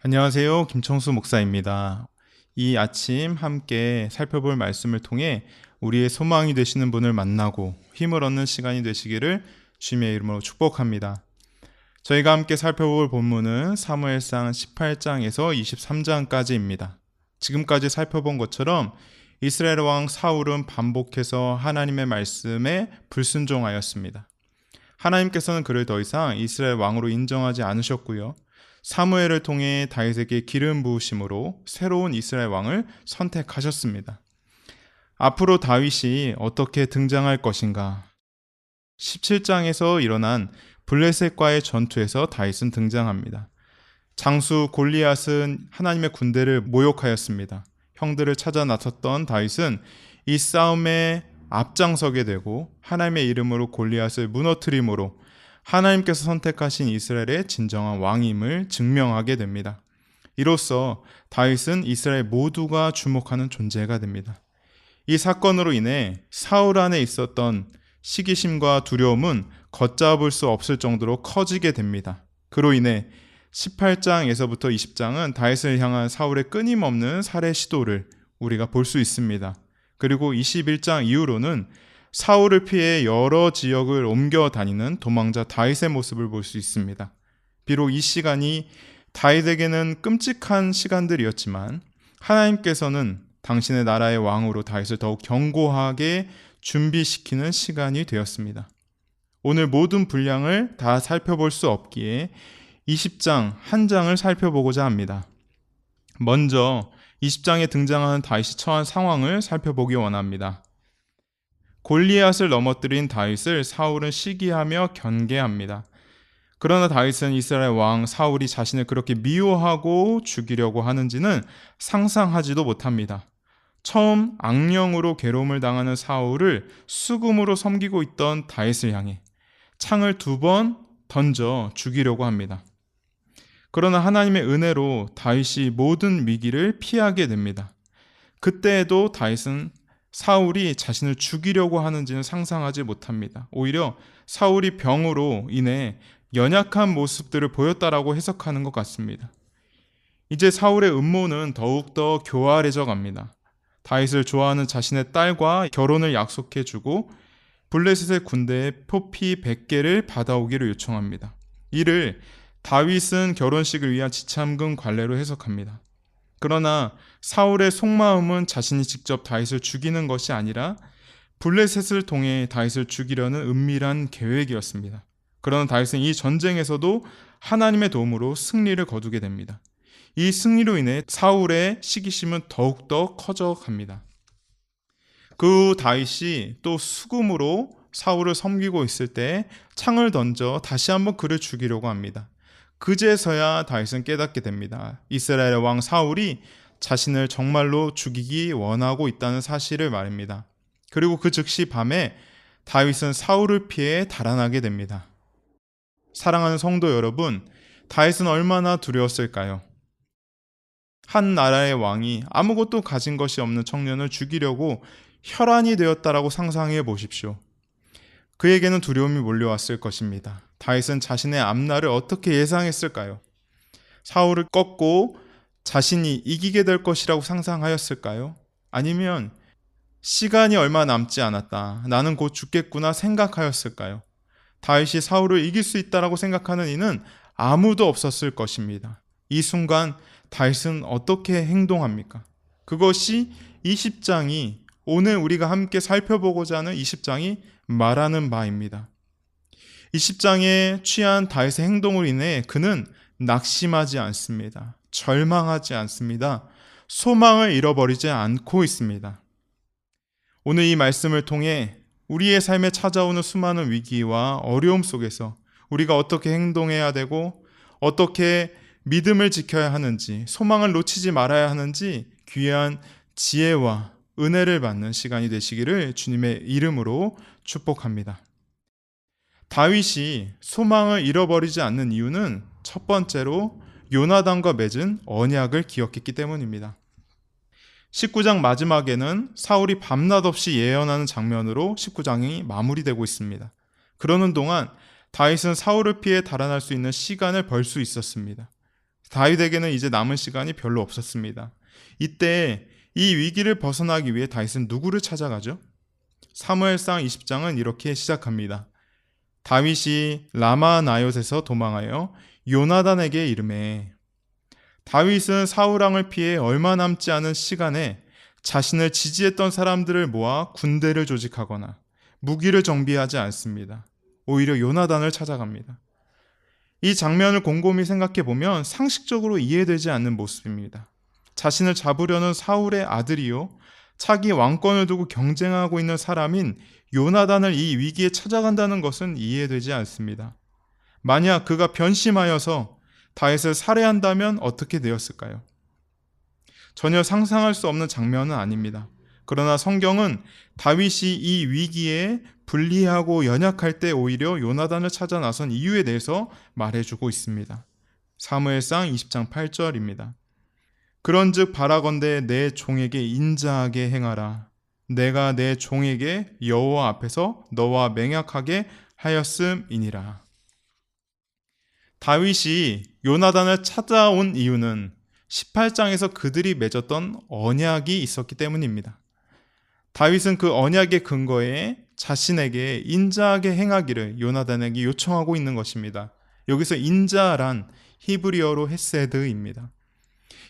안녕하세요. 김청수 목사입니다. 이 아침 함께 살펴볼 말씀을 통해 우리의 소망이 되시는 분을 만나고 힘을 얻는 시간이 되시기를 주님의 이름으로 축복합니다. 저희가 함께 살펴볼 본문은 사무엘상 18장에서 23장까지입니다. 지금까지 살펴본 것처럼 이스라엘 왕 사울은 반복해서 하나님의 말씀에 불순종하였습니다. 하나님께서는 그를 더 이상 이스라엘 왕으로 인정하지 않으셨고요. 사무엘을 통해 다윗에게 기름 부으심으로 새로운 이스라엘 왕을 선택하셨습니다. 앞으로 다윗이 어떻게 등장할 것인가? 17장에서 일어난 블레셋과의 전투에서 다윗은 등장합니다. 장수 골리앗은 하나님의 군대를 모욕하였습니다. 형들을 찾아 나섰던 다윗은 이 싸움에 앞장서게 되고 하나님의 이름으로 골리앗을 무너뜨림으로 하나님께서 선택하신 이스라엘의 진정한 왕임을 증명하게 됩니다. 이로써 다윗은 이스라엘 모두가 주목하는 존재가 됩니다. 이 사건으로 인해 사울 안에 있었던 시기심과 두려움은 걷잡을 수 없을 정도로 커지게 됩니다. 그로 인해 18장에서부터 20장은 다윗을 향한 사울의 끊임없는 살해 시도를 우리가 볼 수 있습니다. 그리고 21장 이후로는 사울을 피해 여러 지역을 옮겨 다니는 도망자 다윗의 모습을 볼 수 있습니다. 비록 이 시간이 다윗에게는 끔찍한 시간들이었지만 하나님께서는 당신의 나라의 왕으로 다윗을 더욱 견고하게 준비시키는 시간이 되었습니다. 오늘 모든 분량을 다 살펴볼 수 없기에 20장 한 장을 살펴보고자 합니다. 먼저 20장에 등장하는 다윗이 처한 상황을 살펴보기 원합니다. 골리앗을 넘어뜨린 다윗을 사울은 시기하며 경계합니다. 그러나 다윗은 이스라엘 왕 사울이 자신을 그렇게 미워하고 죽이려고 하는지는 상상하지도 못합니다. 처음 악령으로 괴로움을 당하는 사울을 수금으로 섬기고 있던 다윗을 향해 창을 2번 던져 죽이려고 합니다. 그러나 하나님의 은혜로 다윗이 모든 위기를 피하게 됩니다. 그때에도 다윗은 사울이 자신을 죽이려고 하는지는 상상하지 못합니다. 오히려 사울이 병으로 인해 연약한 모습들을 보였다라고 해석하는 것 같습니다. 이제 사울의 음모는 더욱더 교활해져 갑니다. 다윗을 좋아하는 자신의 딸과 결혼을 약속해주고 블레셋의 군대에 표피 100개를 받아오기를 요청합니다. 이를 다윗은 결혼식을 위한 지참금 관례로 해석합니다. 그러나 사울의 속마음은 자신이 직접 다윗을 죽이는 것이 아니라 블레셋을 통해 다윗을 죽이려는 은밀한 계획이었습니다. 그러나 다윗은 이 전쟁에서도 하나님의 도움으로 승리를 거두게 됩니다. 이 승리로 인해 사울의 시기심은 더욱더 커져갑니다. 그 후 다윗이 또 수금으로 사울을 섬기고 있을 때 창을 던져 다시 한번 그를 죽이려고 합니다. 그제서야 다윗은 깨닫게 됩니다. 이스라엘 왕 사울이 자신을 정말로 죽이기 원하고 있다는 사실을 말입니다. 그리고 그 즉시 밤에 다윗은 사울을 피해 달아나게 됩니다. 사랑하는 성도 여러분, 다윗은 얼마나 두려웠을까요? 한 나라의 왕이 아무것도 가진 것이 없는 청년을 죽이려고 혈안이 되었다라고 상상해 보십시오. 그에게는 두려움이 몰려왔을 것입니다. 다윗은 자신의 앞날을 어떻게 예상했을까요? 사울을 꺾고 자신이 이기게 될 것이라고 상상하였을까요? 아니면 시간이 얼마 남지 않았다, 나는 곧 죽겠구나 생각하였을까요? 다윗이 사울을 이길 수 있다라고 생각하는 이는 아무도 없었을 것입니다. 이 순간 다윗은 어떻게 행동합니까? 그것이 20장이 오늘 우리가 함께 살펴보고자 하는 20장이 말하는 바입니다. 20장에 취한 다윗의 행동으로 인해 그는 낙심하지 않습니다. 절망하지 않습니다. 소망을 잃어버리지 않고 있습니다. 오늘 이 말씀을 통해 우리의 삶에 찾아오는 수많은 위기와 어려움 속에서 우리가 어떻게 행동해야 되고 어떻게 믿음을 지켜야 하는지, 소망을 놓치지 말아야 하는지 귀한 지혜와 은혜를 받는 시간이 되시기를 주님의 이름으로 축복합니다. 다윗이 소망을 잃어버리지 않는 이유는 첫 번째로 요나단과 맺은 언약을 기억했기 때문입니다. 19장 마지막에는 사울이 밤낮 없이 예언하는 장면으로 19장이 마무리되고 있습니다. 그러는 동안 다윗은 사울을 피해 달아날 수 있는 시간을 벌 수 있었습니다. 다윗에게는 이제 남은 시간이 별로 없었습니다. 이때 이 위기를 벗어나기 위해 다윗은 누구를 찾아가죠? 사무엘상 20장은 이렇게 시작합니다. 다윗이 라마나옳에서 도망하여 요나단에게 이르매. 다윗은 사울왕을 피해 얼마 남지 않은 시간에 자신을 지지했던 사람들을 모아 군대를 조직하거나 무기를 정비하지 않습니다. 오히려 요나단을 찾아갑니다. 이 장면을 곰곰이 생각해 보면 상식적으로 이해되지 않는 모습입니다. 자신을 잡으려는 사울의 아들이요, 차기 왕권을 두고 경쟁하고 있는 사람인 요나단을 이 위기에 찾아간다는 것은 이해되지 않습니다. 만약 그가 변심하여서 다윗을 살해한다면 어떻게 되었을까요? 전혀 상상할 수 없는 장면은 아닙니다. 그러나 성경은 다윗이 이 위기에 불리하고 연약할 때 오히려 요나단을 찾아 나선 이유에 대해서 말해주고 있습니다. 사무엘상 20장 8절입니다. 그런즉 바라건대 내 종에게 인자하게 행하라. 내가 내 종에게 여호와 앞에서 너와 맹약하게 하였음이니라. 다윗이 요나단을 찾아온 이유는 18장에서 그들이 맺었던 언약이 있었기 때문입니다. 다윗은 그 언약의 근거에 자신에게 인자하게 행하기를 요나단에게 요청하고 있는 것입니다. 여기서 인자란 히브리어로 헤세드입니다.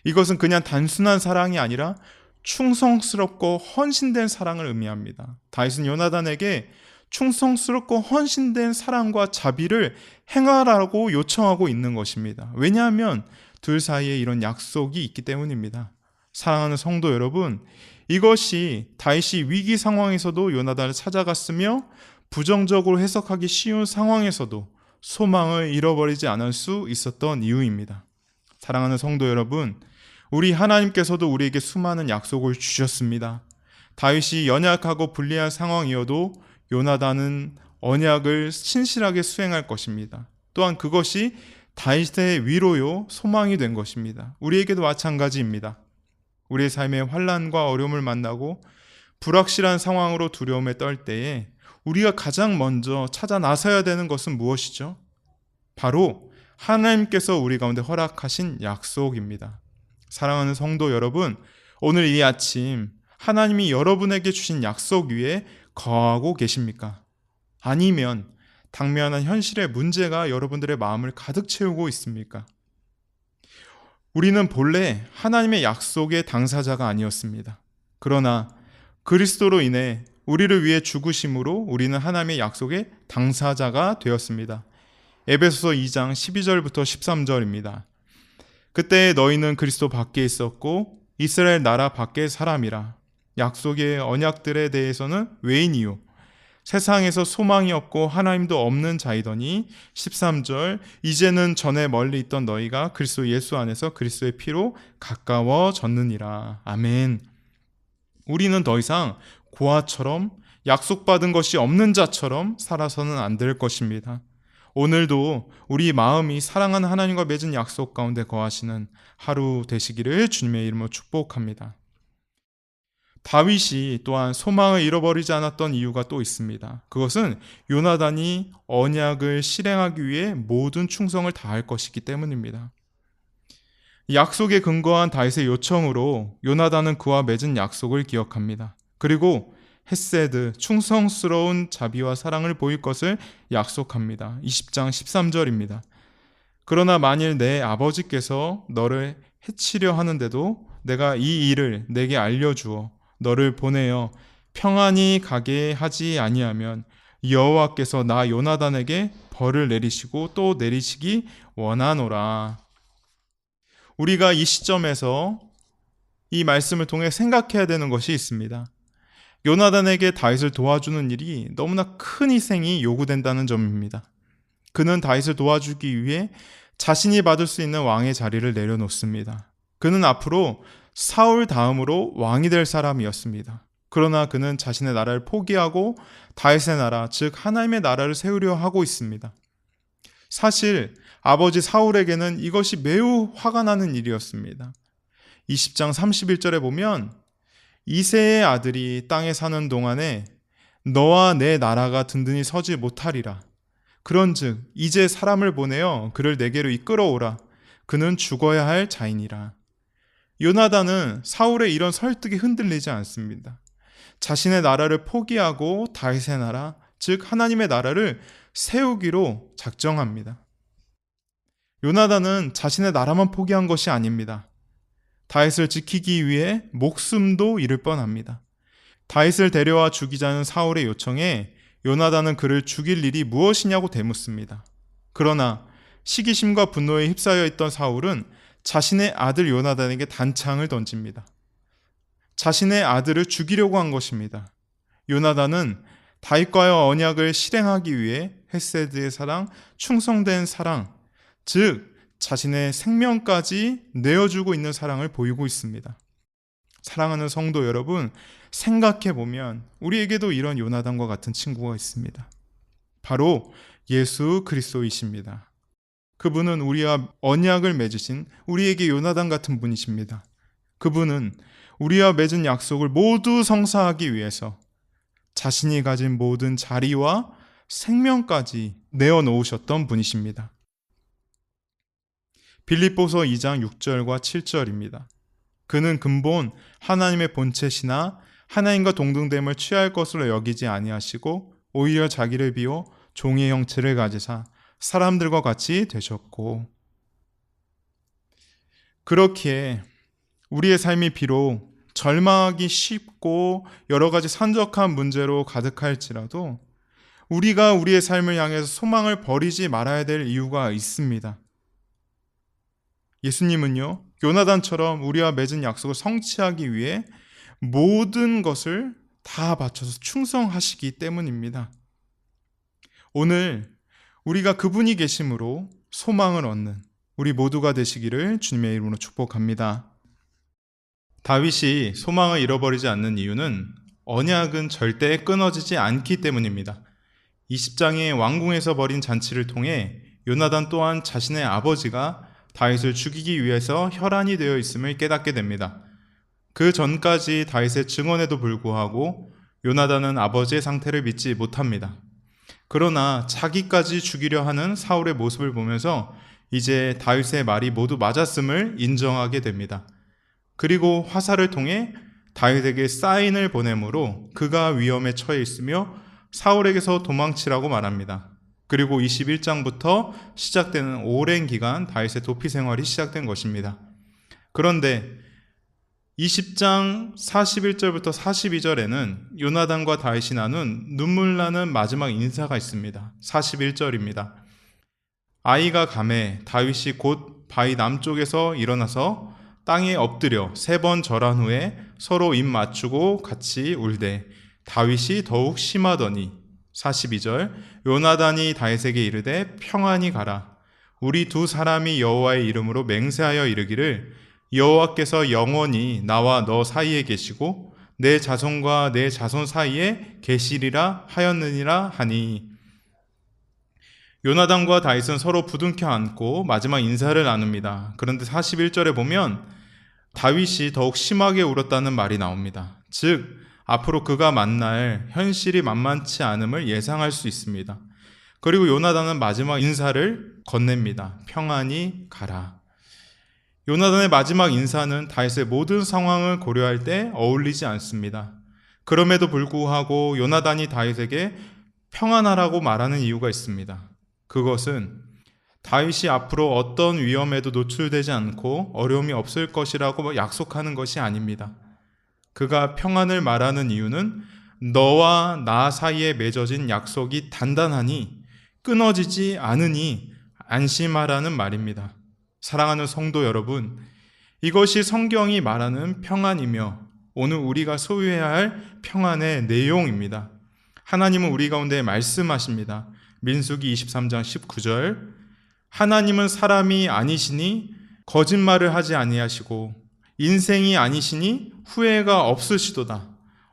이것은 그냥 단순한 사랑이 아니라 충성스럽고 헌신된 사랑을 의미합니다. 다윗은 요나단에게 충성스럽고 헌신된 사랑과 자비를 행하라고 요청하고 있는 것입니다. 왜냐하면 둘 사이에 이런 약속이 있기 때문입니다. 사랑하는 성도 여러분, 이것이 다윗이 위기 상황에서도 요나단을 찾아갔으며 부정적으로 해석하기 쉬운 상황에서도 소망을 잃어버리지 않을 수 있었던 이유입니다. 사랑하는 성도 여러분, 우리 하나님께서도 우리에게 수많은 약속을 주셨습니다. 다윗이 연약하고 불리한 상황이어도 요나단은 언약을 신실하게 수행할 것입니다. 또한 그것이 다윗의 위로요, 소망이 된 것입니다. 우리에게도 마찬가지입니다. 우리의 삶에 환난과 어려움을 만나고 불확실한 상황으로 두려움에 떨 때에 우리가 가장 먼저 찾아 나서야 되는 것은 무엇이죠? 바로 하나님께서 우리 가운데 허락하신 약속입니다. 사랑하는 성도 여러분, 오늘 이 아침 하나님이 여러분에게 주신 약속 위에 거하고 계십니까? 아니면 당면한 현실의 문제가 여러분들의 마음을 가득 채우고 있습니까? 우리는 본래 하나님의 약속의 당사자가 아니었습니다. 그러나 그리스도로 인해 우리를 위해 죽으심으로 우리는 하나님의 약속의 당사자가 되었습니다. 에베소서 2장 12절부터 13절입니다. 그때 너희는 그리스도 밖에 있었고 이스라엘 나라 밖의 사람이라. 약속의 언약들에 대해서는 외인이요 세상에서 소망이 없고 하나님도 없는 자이더니 13절 이제는 전에 멀리 있던 너희가 그리스도 예수 안에서 그리스도의 피로 가까워졌느니라. 아멘. 우리는 더 이상 고아처럼 약속받은 것이 없는 자처럼 살아서는 안 될 것입니다. 오늘도 우리 마음이 사랑하는 하나님과 맺은 약속 가운데 거하시는 하루 되시기를 주님의 이름으로 축복합니다. 다윗이 또한 소망을 잃어버리지 않았던 이유가 또 있습니다. 그것은 요나단이 언약을 실행하기 위해 모든 충성을 다할 것이기 때문입니다. 약속에 근거한 다윗의 요청으로 요나단은 그와 맺은 약속을 기억합니다. 그리고 헤세드, 충성스러운 자비와 사랑을 보일 것을 약속합니다. 20장 13절입니다. 그러나 만일 내 아버지께서 너를 해치려 하는데도 내가 이 일을 내게 알려주어 너를 보내어 평안히 가게 하지 아니하면 여호와께서 나 요나단에게 벌을 내리시고 또 내리시기 원하노라. 우리가 이 시점에서 이 말씀을 통해 생각해야 되는 것이 있습니다. 요나단에게 다윗을 도와주는 일이 너무나 큰 희생이 요구된다는 점입니다. 그는 다윗을 도와주기 위해 자신이 받을 수 있는 왕의 자리를 내려놓습니다. 그는 앞으로 사울 다음으로 왕이 될 사람이었습니다. 그러나 그는 자신의 나라를 포기하고 다윗의 나라, 즉 하나님의 나라를 세우려 하고 있습니다. 사실 아버지 사울에게는 이것이 매우 화가 나는 일이었습니다. 20장 31절에 보면 이새의 아들이 땅에 사는 동안에 너와 내 나라가 든든히 서지 못하리라. 그런즉 이제 사람을 보내어 그를 내게로 이끌어오라. 그는 죽어야 할 자인이라. 요나단은 사울의 이런 설득에 흔들리지 않습니다. 자신의 나라를 포기하고 다윗의 나라, 즉 하나님의 나라를 세우기로 작정합니다. 요나단은 자신의 나라만 포기한 것이 아닙니다. 다윗을 지키기 위해 목숨도 잃을 뻔합니다. 다윗을 데려와 죽이자는 사울의 요청에 요나단은 그를 죽일 일이 무엇이냐고 되묻습니다. 그러나 시기심과 분노에 휩싸여 있던 사울은 자신의 아들 요나단에게 단창을 던집니다. 자신의 아들을 죽이려고 한 것입니다. 요나단은 다윗과의 언약을 실행하기 위해 헤세드의 사랑, 충성된 사랑, 즉 자신의 생명까지 내어주고 있는 사랑을 보이고 있습니다. 사랑하는 성도 여러분, 생각해보면 우리에게도 이런 요나단과 같은 친구가 있습니다. 바로 예수 그리스도이십니다. 그분은 우리와 언약을 맺으신 우리에게 요나단 같은 분이십니다. 그분은 우리와 맺은 약속을 모두 성사하기 위해서 자신이 가진 모든 자리와 생명까지 내어놓으셨던 분이십니다. 빌립보서 2장 6절과 7절입니다. 그는 근본 하나님의 본체시나 하나님과 동등됨을 취할 것으로 여기지 아니하시고 오히려 자기를 비워 종의 형체를 가지사 사람들과 같이 되셨고. 그렇기에 우리의 삶이 비록 절망하기 쉽고 여러 가지 산적한 문제로 가득할지라도 우리가 우리의 삶을 향해서 소망을 버리지 말아야 될 이유가 있습니다. 예수님은요, 요나단처럼 우리와 맺은 약속을 성취하기 위해 모든 것을 다 바쳐서 충성하시기 때문입니다. 오늘 우리가 그분이 계심으로 소망을 얻는 우리 모두가 되시기를 주님의 이름으로 축복합니다. 다윗이 소망을 잃어버리지 않는 이유는 언약은 절대 끊어지지 않기 때문입니다. 20장의 왕궁에서 벌인 잔치를 통해 요나단 또한 자신의 아버지가 다윗을 죽이기 위해서 혈안이 되어 있음을 깨닫게 됩니다. 그 전까지 다윗의 증언에도 불구하고 요나단은 아버지의 상태를 믿지 못합니다. 그러나 자기까지 죽이려 하는 사울의 모습을 보면서 이제 다윗의 말이 모두 맞았음을 인정하게 됩니다. 그리고 화살을 통해 다윗에게 사인을 보내므로 그가 위험에 처해 있으며 사울에게서 도망치라고 말합니다. 그리고 21장부터 시작되는 오랜 기간 다윗의 도피 생활이 시작된 것입니다. 그런데 20장 41절부터 42절에는 요나단과 다윗이 나눈 눈물 나는 마지막 인사가 있습니다. 41절입니다. 아이가 가매 다윗이 곧 바위 남쪽에서 일어나서 땅에 엎드려 3번 절한 후에 서로 입 맞추고 같이 울되 다윗이 더욱 심하더니 42절 요나단이 다윗에게 이르되 평안히 가라. 우리 두 사람이 여호와의 이름으로 맹세하여 이르기를 여호와께서 영원히 나와 너 사이에 계시고 내 자손과 내 자손 사이에 계시리라 하였느니라 하니. 요나단과 다윗은 서로 부둥켜 안고 마지막 인사를 나눕니다. 그런데 41절에 보면 다윗이 더욱 심하게 울었다는 말이 나옵니다. 즉 앞으로 그가 만날 현실이 만만치 않음을 예상할 수 있습니다. 그리고 요나단은 마지막 인사를 건넵니다. 평안히 가라. 요나단의 마지막 인사는 다윗의 모든 상황을 고려할 때 어울리지 않습니다. 그럼에도 불구하고 요나단이 다윗에게 평안하라고 말하는 이유가 있습니다. 그것은 다윗이 앞으로 어떤 위험에도 노출되지 않고 어려움이 없을 것이라고 약속하는 것이 아닙니다. 그가 평안을 말하는 이유는 너와 나 사이에 맺어진 약속이 단단하니 끊어지지 않으니 안심하라는 말입니다. 사랑하는 성도 여러분, 이것이 성경이 말하는 평안이며 오늘 우리가 소유해야 할 평안의 내용입니다. 하나님은 우리 가운데 말씀하십니다. 민수기 23장 19절 하나님은 사람이 아니시니 거짓말을 하지 아니하시고 인생이 아니시니 후회가 없으시도다.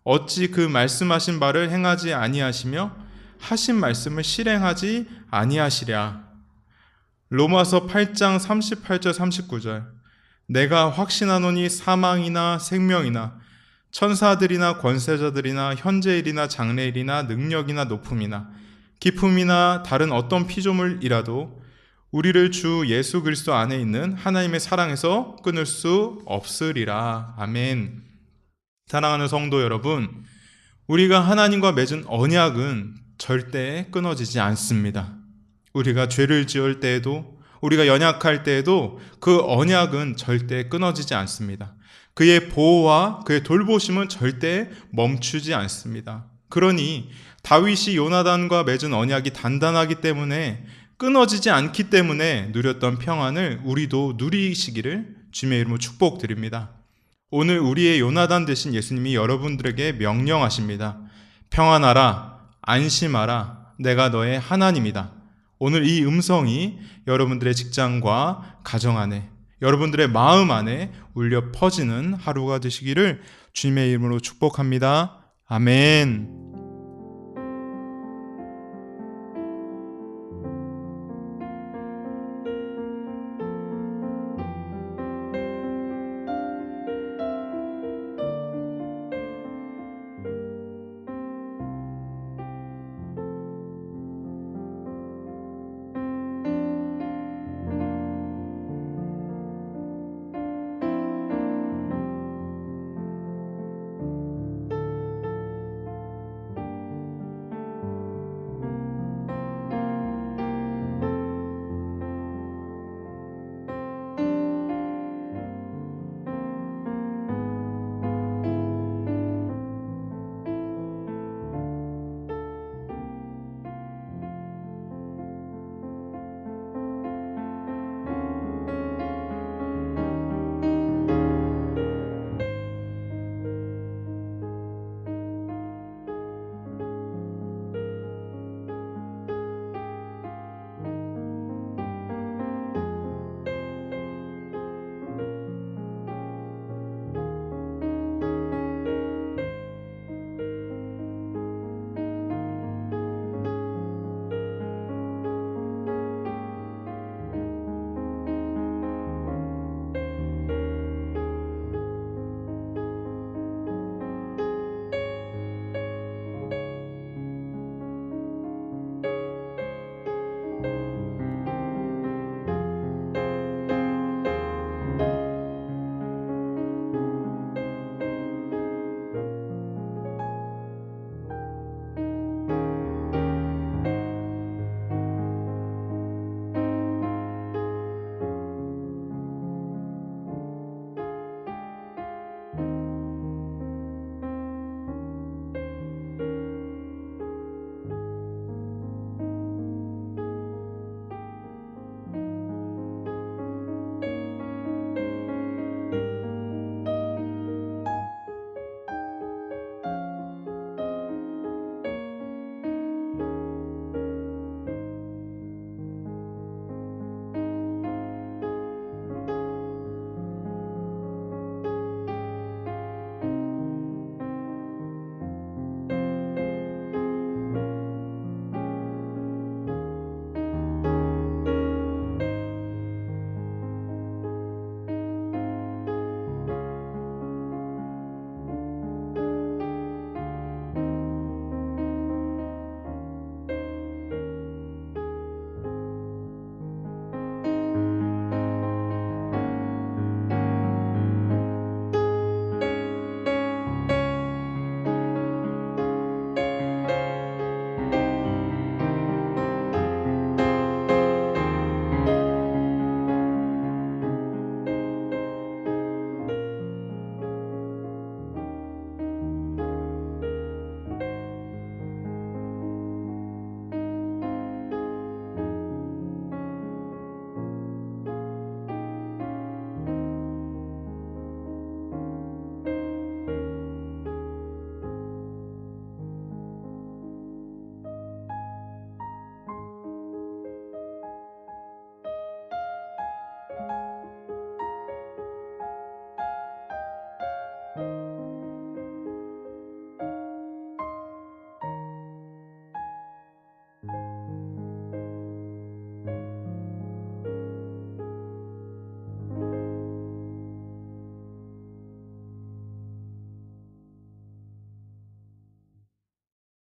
어찌 그 말씀하신 바를 행하지 아니하시며 하신 말씀을 실행하지 아니하시랴. 로마서 8장 38절 39절 내가 확신하노니 사망이나 생명이나 천사들이나 권세자들이나 현재일이나 장래일이나 능력이나 높음이나 기품이나 다른 어떤 피조물이라도 우리를 주 예수 그리스도 안에 있는 하나님의 사랑에서 끊을 수 없으리라. 아멘. 사랑하는 성도 여러분, 우리가 하나님과 맺은 언약은 절대 끊어지지 않습니다. 우리가 죄를 지을 때에도, 우리가 연약할 때에도 그 언약은 절대 끊어지지 않습니다. 그의 보호와 그의 돌보심은 절대 멈추지 않습니다. 그러니 다윗이 요나단과 맺은 언약이 단단하기 때문에, 끊어지지 않기 때문에 누렸던 평안을 우리도 누리시기를 주님의 이름으로 축복드립니다. 오늘 우리의 요나단 되신 예수님이 여러분들에게 명령하십니다. 평안하라, 안심하라, 내가 너의 하나님이다. 오늘 이 음성이 여러분들의 직장과 가정 안에, 여러분들의 마음 안에 울려 퍼지는 하루가 되시기를 주님의 이름으로 축복합니다. 아멘.